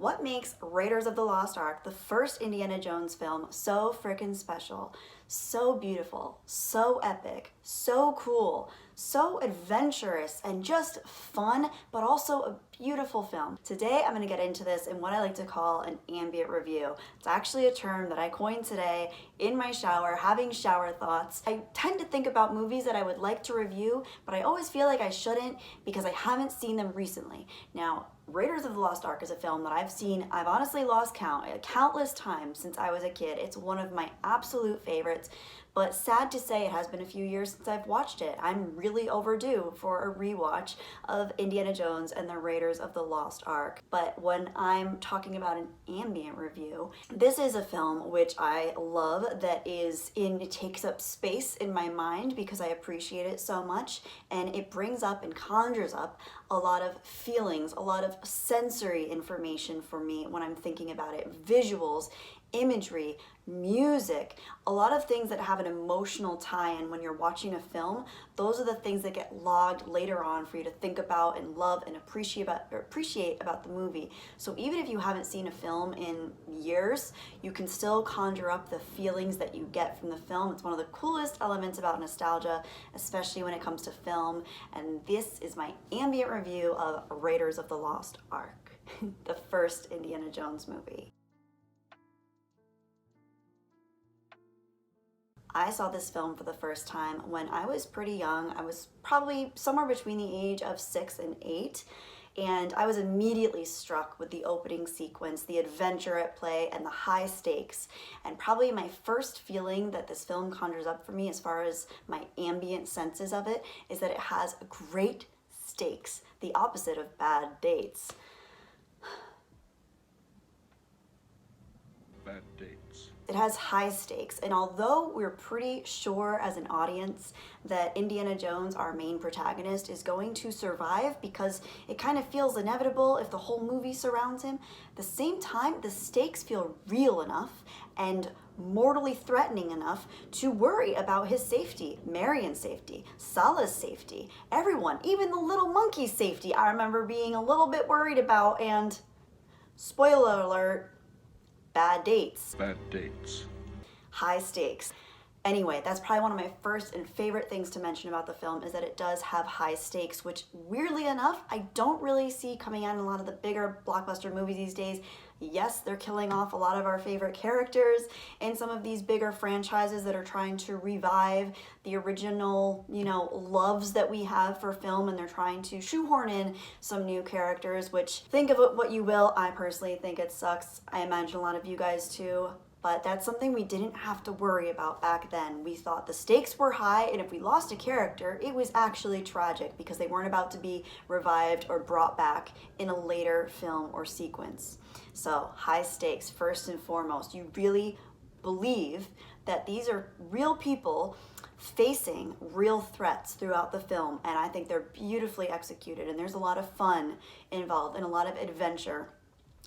What makes Raiders of the Lost Ark, the first Indiana Jones film, so freaking special, so beautiful, so epic, so cool, so adventurous, and just fun, but also a beautiful film? Today I'm going to get into this in what I like to call an ambient review. It's actually a term that I coined today in my shower, having shower thoughts. I tend to think about movies that I would like to review, but I always feel like I shouldn't because I haven't seen them recently. Now, Raiders of the Lost Ark is a film that I've seen, I've honestly lost count, countless times since I was a kid. It's one of my absolute favorites, but sad to say it has been a few years since I've watched it. I'm really overdue for a rewatch of Indiana Jones and the Raiders of the Lost Ark. But when I'm talking about an ambient review, this is a film which I love, it takes up space in my mind because I appreciate it so much, and it brings up and conjures up a lot of feelings, a lot of sensory information for me when I'm thinking about it. Visuals, imagery, music, a lot of things that have an emotional tie-in when you're watching a film. Those are the things that get logged later on for you to think about and love and appreciate about the movie. So even if you haven't seen a film in years, you can still conjure up the feelings that you get from the film. It's one of the coolest elements about nostalgia, especially when it comes to film. And this is my ambient review of Raiders of the Lost Ark, the first Indiana Jones movie. I saw this film for the first time when I was pretty young. I was probably somewhere between the age of 6 and 8, and I was immediately struck with the opening sequence, the adventure at play, and the high stakes. And probably my first feeling that this film conjures up for me as far as my ambient senses of it is that it has great stakes, the opposite of bad dates. Bad dates. It has high stakes, and although we're pretty sure as an audience that Indiana Jones, our main protagonist, is going to survive because it kind of feels inevitable if the whole movie surrounds him, at the same time, the stakes feel real enough and mortally threatening enough to worry about his safety, Marion's safety, Salah's safety, everyone, even the little monkey's safety I remember being a little bit worried about, and spoiler alert, bad dates. Bad dates. High stakes. Anyway, that's probably one of my first and favorite things to mention about the film is that it does have high stakes, which weirdly enough, I don't really see coming out in a lot of the bigger blockbuster movies these days. Yes, they're killing off a lot of our favorite characters in some of these bigger franchises that are trying to revive the original, loves that we have for film, and they're trying to shoehorn in some new characters, which, think of it what you will, I personally think it sucks. I imagine a lot of you guys too. But that's something we didn't have to worry about back then. We thought the stakes were high, and if we lost a character, it was actually tragic because they weren't about to be revived or brought back in a later film or sequence. So high stakes, first and foremost. You really believe that these are real people facing real threats throughout the film, and I think they're beautifully executed, and there's a lot of fun involved and a lot of adventure.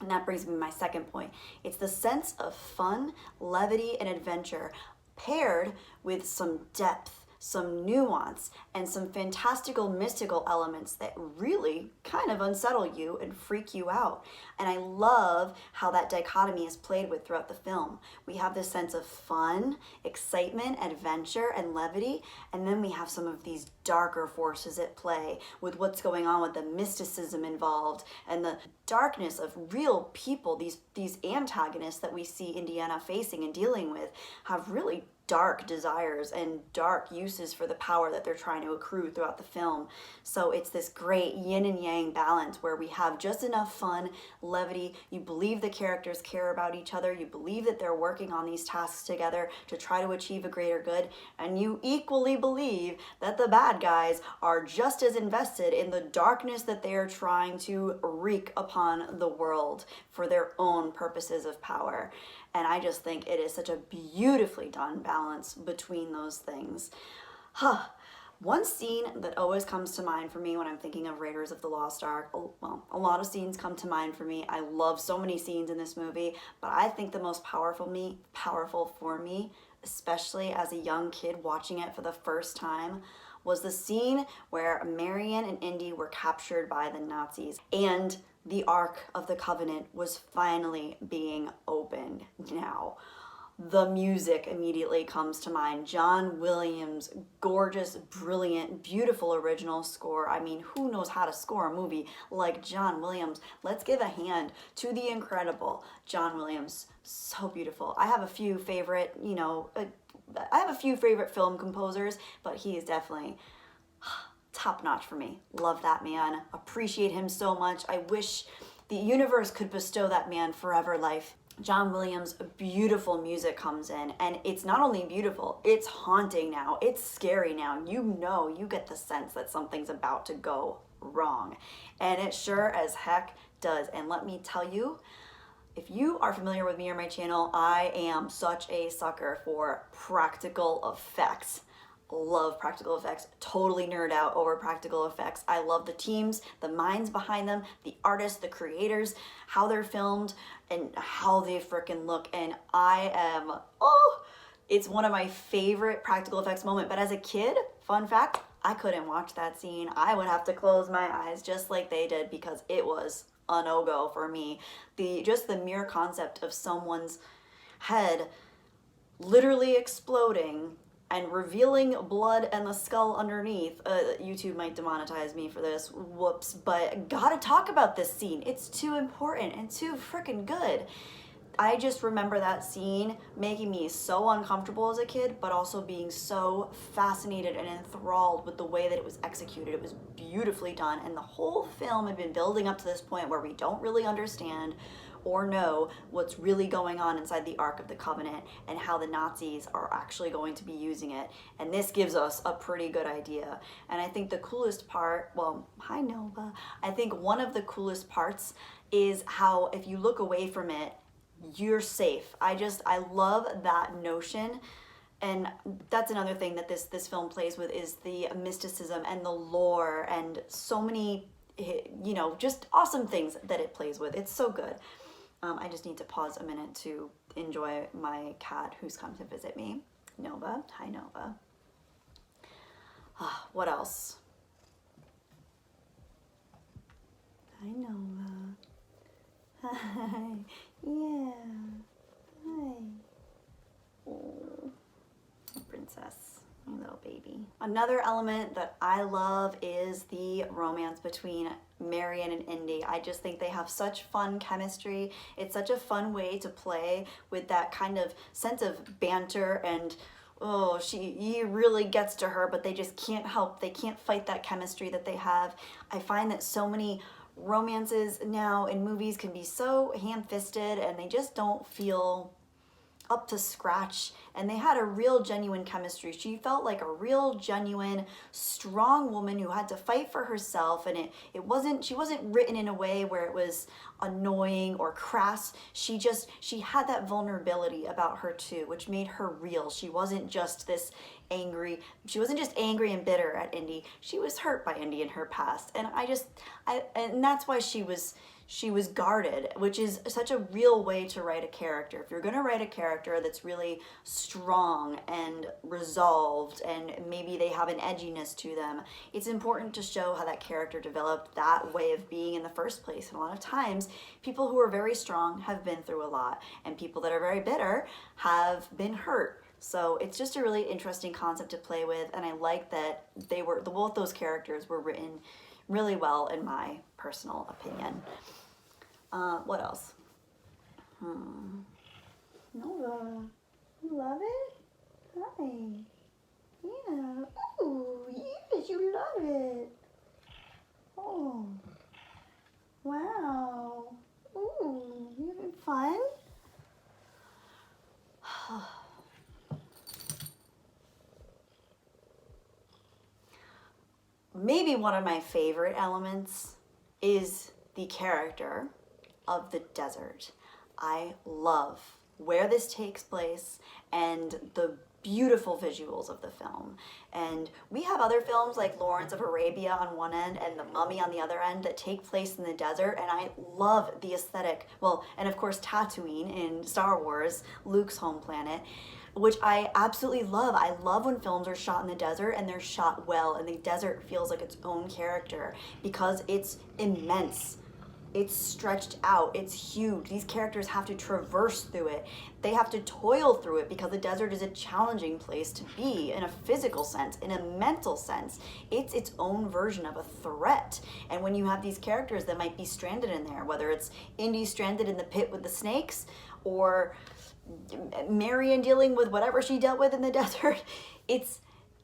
And that brings me to my second point. It's the sense of fun, levity, and adventure paired with some depth, some nuance, and some fantastical mystical elements that really kind of unsettle you and freak you out. And I love how that dichotomy is played with throughout the film. We have this sense of fun, excitement, adventure, and levity, and then we have some of these darker forces at play with what's going on with the mysticism involved and the darkness of real people. These antagonists that we see Indiana facing and dealing with have really dark desires and dark uses for the power that they're trying to accrue throughout the film. So it's this great yin and yang balance where we have just enough fun, levity, you believe the characters care about each other, you believe that they're working on these tasks together to try to achieve a greater good, and you equally believe that the bad guys are just as invested in the darkness that they are trying to wreak upon the world for their own purposes of power. And I just think it is such a beautifully done balance between those things. One scene that always comes to mind for me when I'm thinking of Raiders of the Lost Ark, well, a lot of scenes come to mind for me. I love so many scenes in this movie, but I think the most powerful for me, especially as a young kid watching it for the first time, was the scene where Marion and Indy were captured by the Nazis. And the Ark of the Covenant was finally being opened now. The music immediately comes to mind. John Williams' gorgeous, brilliant, beautiful original score. I mean, who knows how to score a movie like John Williams? Let's give a hand to the incredible John Williams. So beautiful. I have a few favorite, film composers, but he is definitely top notch for me. Love that man. Appreciate him so much. I wish the universe could bestow that man forever life. John Williams' beautiful music comes in, and it's not only beautiful, it's haunting now. It's scary now. You get the sense that something's about to go wrong. And it sure as heck does. And let me tell you, if you are familiar with me or my channel, I am such a sucker for practical effects. Love practical effects, totally nerd out over practical effects. I love the teams, the minds behind them, the artists, the creators, how they're filmed, and how they freaking look. And it's one of my favorite practical effects moment. But as a kid, fun fact, I couldn't watch that scene. I would have to close my eyes just like they did because it was a no-go for me. Just the mere concept of someone's head literally exploding and revealing blood and the skull underneath. YouTube might demonetize me for this, whoops, but gotta talk about this scene. It's too important and too freaking good. I just remember that scene making me so uncomfortable as a kid, but also being so fascinated and enthralled with the way that it was executed. It was beautifully done, and the whole film had been building up to this point where we don't really understand or know what's really going on inside the Ark of the Covenant and how the Nazis are actually going to be using it. And this gives us a pretty good idea. And I think the coolest part, well, hi Nova, I think one of the coolest parts is how if you look away from it, you're safe. I love that notion. And that's another thing that this film plays with is the mysticism and the lore and so many, just awesome things that it plays with. It's so good. I just need to pause a minute to enjoy my cat who's come to visit me. Nova. Hi, Nova. What else? Hi, Nova. Hi. Yeah. Hi. Oh, princess. My little baby. Another element that I love is the romance between Marion and Indy. I just think they have such fun chemistry. It's such a fun way to play with that kind of sense of banter and he really gets to her, but they just can't help. They can't fight that chemistry that they have. I find that so many romances now in movies can be so ham-fisted and they just don't feel up to scratch, and they had a real genuine chemistry. She felt like a real genuine strong woman who had to fight for herself, and she wasn't written in a way where it was annoying or crass. She had that vulnerability about her too, which made her real. She wasn't just angry and bitter at Indy. She was hurt by Indy in her past, and and that's why she was guarded, which is such a real way to write a character. If you're going to write a character that's really strong and resolved and maybe they have an edginess to them, it's important to show how that character developed that way of being in the first place. And a lot of times, people who are very strong have been through a lot, and people that are very bitter have been hurt. So it's just a really interesting concept to play with, and I like that both those characters were written really well in my personal opinion. What else? Nova, you love it? Hi. Yeah. Ooh, yes, you love it. Oh. Wow. Ooh, you having fun? Maybe one of my favorite elements is the character of the desert. I love where this takes place and the beautiful visuals of the film. And we have other films like Lawrence of Arabia on one end and The Mummy on the other end that take place in the desert, and I love the aesthetic. Well, and of course Tatooine in Star Wars, Luke's home planet, which I absolutely love. I love when films are shot in the desert and they're shot well and the desert feels like its own character because it's immense. It's stretched out. It's huge. These characters have to traverse through it. They have to toil through it because the desert is a challenging place to be in a physical sense, in a mental sense. It's its own version of a threat. And when you have these characters that might be stranded in there, whether it's Indy stranded in the pit with the snakes, or Marion dealing with whatever she dealt with in the desert,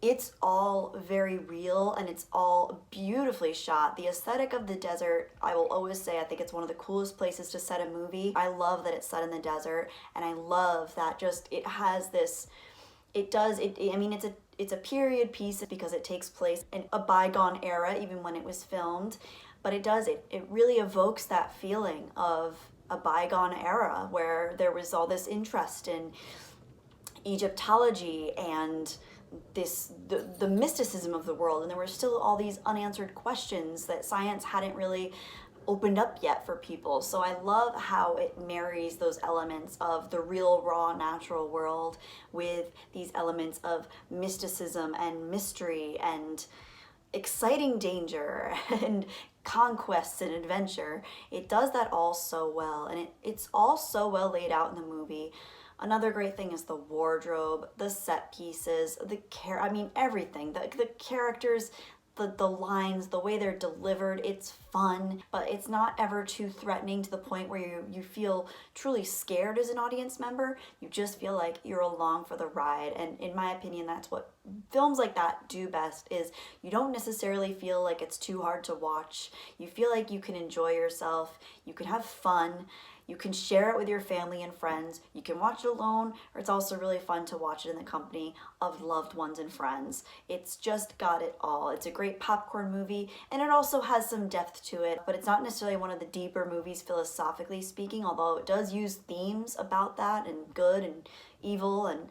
it's all very real, and it's all beautifully shot. The aesthetic of the desert, I will always say, I think it's one of the coolest places to set a movie. I love that it's set in the desert, and I love that just it has this, I mean, it's a period piece because it takes place in a bygone era, even when it was filmed, but it really evokes that feeling of a bygone era where there was all this interest in Egyptology and the mysticism of the world, and there were still all these unanswered questions that science hadn't really opened up yet for people. So I love how it marries those elements of the real, raw, natural world with these elements of mysticism and mystery and exciting danger and conquests and adventure. It does that all so well, and it's all so well laid out in the movie. Another great thing is the wardrobe, the set pieces, everything. The characters, the lines, the way they're delivered, it's fun, but it's not ever too threatening to the point where you feel truly scared as an audience member. You just feel like you're along for the ride. And in my opinion, that's what films like that do best, is you don't necessarily feel like it's too hard to watch. You feel like you can enjoy yourself, you can have fun, you can share it with your family and friends. You can watch it alone, or it's also really fun to watch it in the company of loved ones and friends. It's just got it all. It's a great popcorn movie, and it also has some depth to it, but it's not necessarily one of the deeper movies philosophically speaking, although it does use themes about that and good and evil and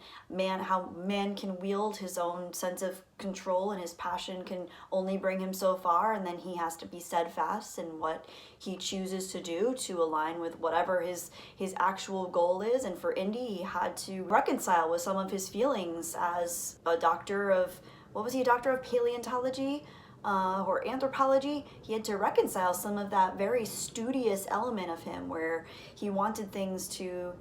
how man can wield his own sense of control, and his passion can only bring him so far, and then he has to be steadfast in what he chooses to do to align with whatever his actual goal is. And for Indy, he had to reconcile with some of his feelings as a doctor of, what was he, a doctor of paleontology? Or anthropology. He had to reconcile some of that very studious element of him where he wanted things to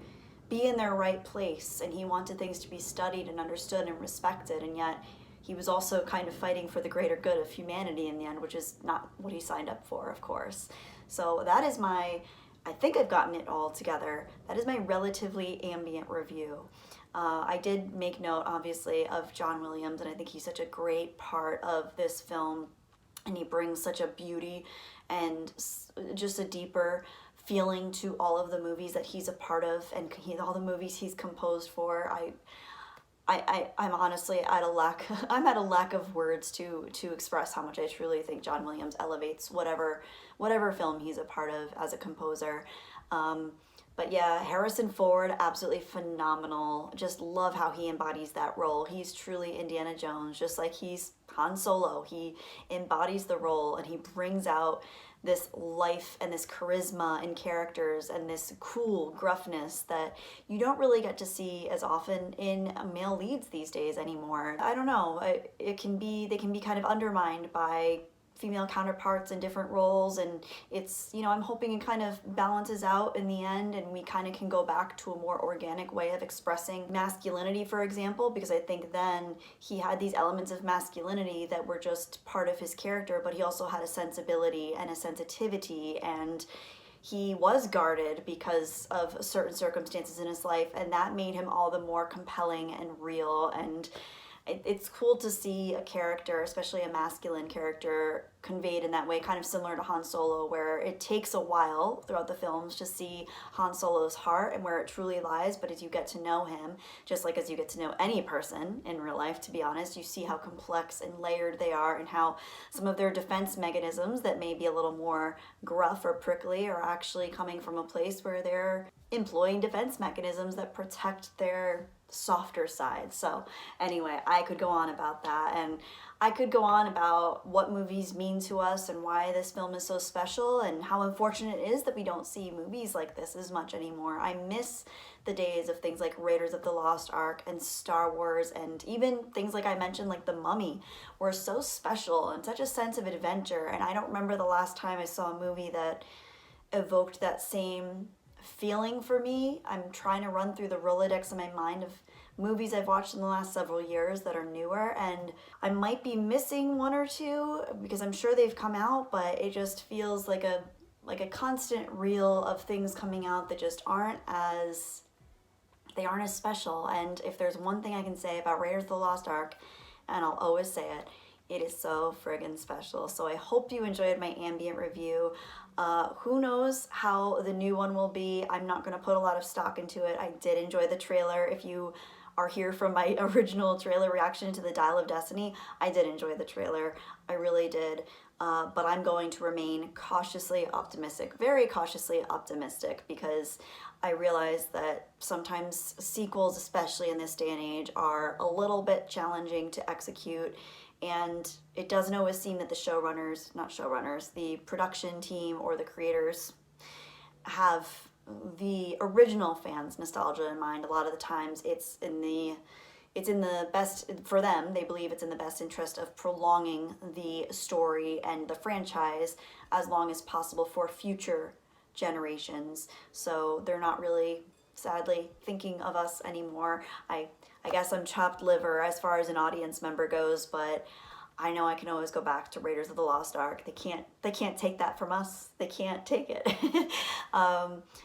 be in their right place, and he wanted things to be studied and understood and respected, and yet he was also kind of fighting for the greater good of humanity in the end, which is not what he signed up for, of course. So that is I think I've gotten it all together. That is my relatively ambient review. I did make note, obviously, of John Williams, and I think he's such a great part of this film, and he brings such a beauty and just a deeper feeling to all of the movies that he's a part of, and all the movies he's composed for. I'm honestly at a lack of words to express how much I truly think John Williams elevates whatever film he's a part of as a composer. But yeah, Harrison Ford, absolutely phenomenal. Just love how he embodies that role. He's truly Indiana Jones, just like he's Han Solo. He embodies the role, and he brings out this life and this charisma in characters and this cool gruffness that you don't really get to see as often in male leads these days anymore. I don't know, they can be kind of undermined by female counterparts in different roles, and it's, I'm hoping it kind of balances out in the end, and we kind of can go back to a more organic way of expressing masculinity, for example, because I think then he had these elements of masculinity that were just part of his character, but he also had a sensibility and a sensitivity, and he was guarded because of certain circumstances in his life, and that made him all the more compelling and real. And it's cool to see a character, especially a masculine character, conveyed in that way, kind of similar to Han Solo, where it takes a while throughout the films to see Han Solo's heart and where it truly lies, but as you get to know him, just like as you get to know any person in real life, to be honest, you see how complex and layered they are, and how some of their defense mechanisms that may be a little more gruff or prickly are actually coming from a place where they're employing defense mechanisms that protect their softer side. So anyway, I could go on about that, and I could go on about what movies mean to us and why this film is so special, and how unfortunate it is that we don't see movies like this as much anymore. I miss the days of things like Raiders of the Lost Ark and Star Wars, and even things like I mentioned, like The Mummy, were so special and such a sense of adventure. And I don't remember the last time I saw a movie that evoked that same feeling for me. I'm trying to run through the Rolodex in my mind of movies I've watched in the last several years that are newer, and I might be missing one or two because I'm sure they've come out, but it just feels like a constant reel of things coming out that just aren't as special. And if there's one thing I can say about Raiders of the Lost Ark, and I'll always say it, it is so friggin' special. So I hope you enjoyed my Ambient review. Who knows how the new one will be. I'm not gonna put a lot of stock into it. I did enjoy the trailer. If you are here from my original trailer reaction to the Dial of Destiny, I did enjoy the trailer. I really did. But I'm going to remain cautiously optimistic, very cautiously optimistic, because I realize that sometimes sequels, especially in this day and age, are a little bit challenging to execute. And it doesn't always seem that the production team or the creators have the original fans' nostalgia in mind. A lot of the times it's in the best, for them, they believe it's in the best interest of prolonging the story and the franchise as long as possible for future generations. So they're not really, sadly, thinking of us anymore. I guess I'm chopped liver as far as an audience member goes, but I know I can always go back to Raiders of the Lost Ark. They can't take that from us. They can't take it.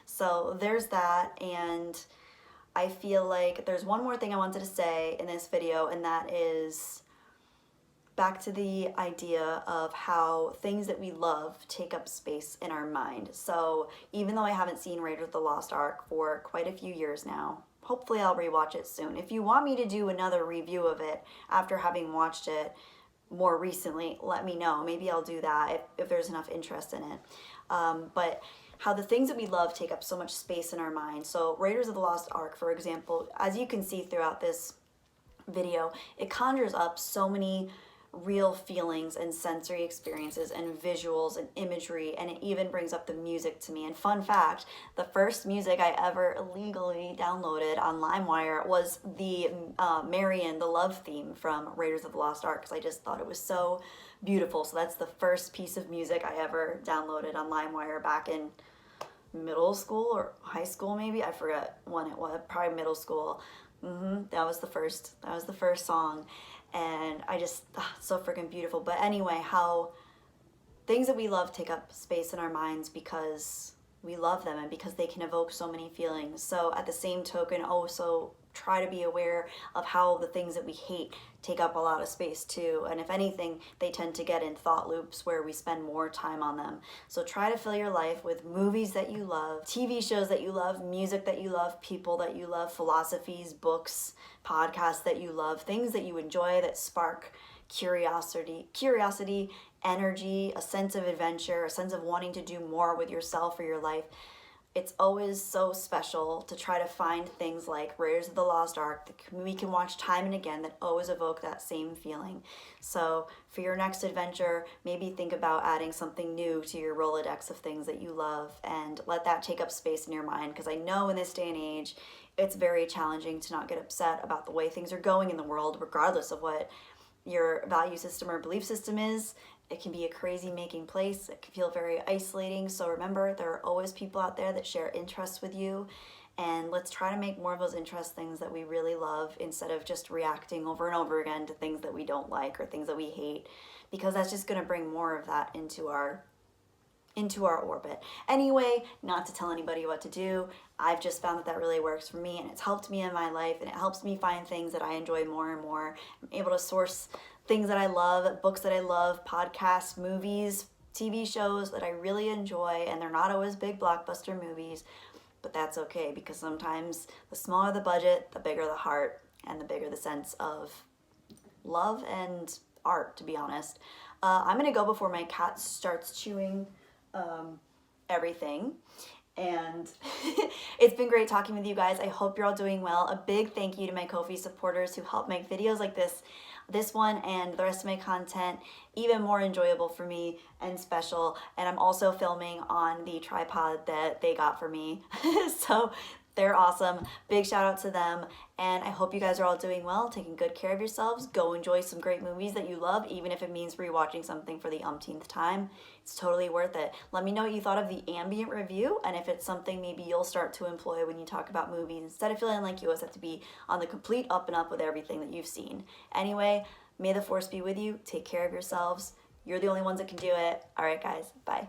So there's that, and I feel like there's one more thing I wanted to say in this video, and that is back to the idea of how things that we love take up space in our mind. So even though I haven't seen Raiders of the Lost Ark for quite a few years now, hopefully I'll rewatch it soon. If you want me to do another review of it after having watched it more recently, let me know. Maybe I'll do that if there's enough interest in it. But how the things that we love take up so much space in our mind. So Raiders of the Lost Ark, for example, as you can see throughout this video, it conjures up so many real feelings and sensory experiences and visuals and imagery, and it even brings up the music to me. And fun fact, the first music I ever illegally downloaded on LimeWire was the Marion, the love theme from Raiders of the Lost Ark, because I just thought it was so beautiful. So that's the first piece of music I ever downloaded on LimeWire back in middle school or high school, maybe. I forget when it was, probably middle school. That was the first song. And I just, so freaking beautiful. But anyway, how things that we love take up space in our minds because we love them and because they can evoke so many feelings. So at the same token, also try to be aware of how the things that we hate take up a lot of space too. And if anything, they tend to get in thought loops where we spend more time on them. So try to fill your life with movies that you love, TV shows that you love, music that you love, people that you love, philosophies, books, podcasts that you love, things that you enjoy that spark curiosity, energy, a sense of adventure, a sense of wanting to do more with yourself or your life. It's always so special to try to find things like Raiders of the Lost Ark that we can watch time and again that always evoke that same feeling. So for your next adventure, maybe think about adding something new to your Rolodex of things that you love and let that take up space in your mind, because I know in this day and age, it's very challenging to not get upset about the way things are going in the world, regardless of what your value system or belief system is. It can be a crazy making place. It can feel very isolating. So remember, there are always people out there that share interests with you. And let's try to make more of those interest things that we really love instead of just reacting over and over again to things that we don't like or things that we hate, because that's just going to bring more of that into our orbit. Anyway, not to tell anybody what to do. I've just found that really works for me, and it's helped me in my life, and it helps me find things that I enjoy more and more. I'm able to source things that I love, books that I love, podcasts, movies, TV shows that I really enjoy, and they're not always big blockbuster movies, but that's okay, because sometimes the smaller the budget, the bigger the heart, and the bigger the sense of love and art, to be honest. I'm gonna go before my cat starts chewing everything. And it's been great talking with you guys. I hope you're all doing well. A big thank you to my Ko-fi supporters who help make videos like this one and the rest of my content even more enjoyable for me and special. And I'm also filming on the tripod that they got for me. So They're awesome. Big shout out to them. And I hope you guys are all doing well, taking good care of yourselves. Go enjoy some great movies that you love, even if it means rewatching something for the umpteenth time. It's totally worth it. Let me know what you thought of the Ambient review, and if it's something maybe you'll start to employ when you talk about movies, instead of feeling like you always have to be on the complete up and up with everything that you've seen. Anyway, may the force be with you. Take care of yourselves. You're the only ones that can do it. All right, guys. Bye.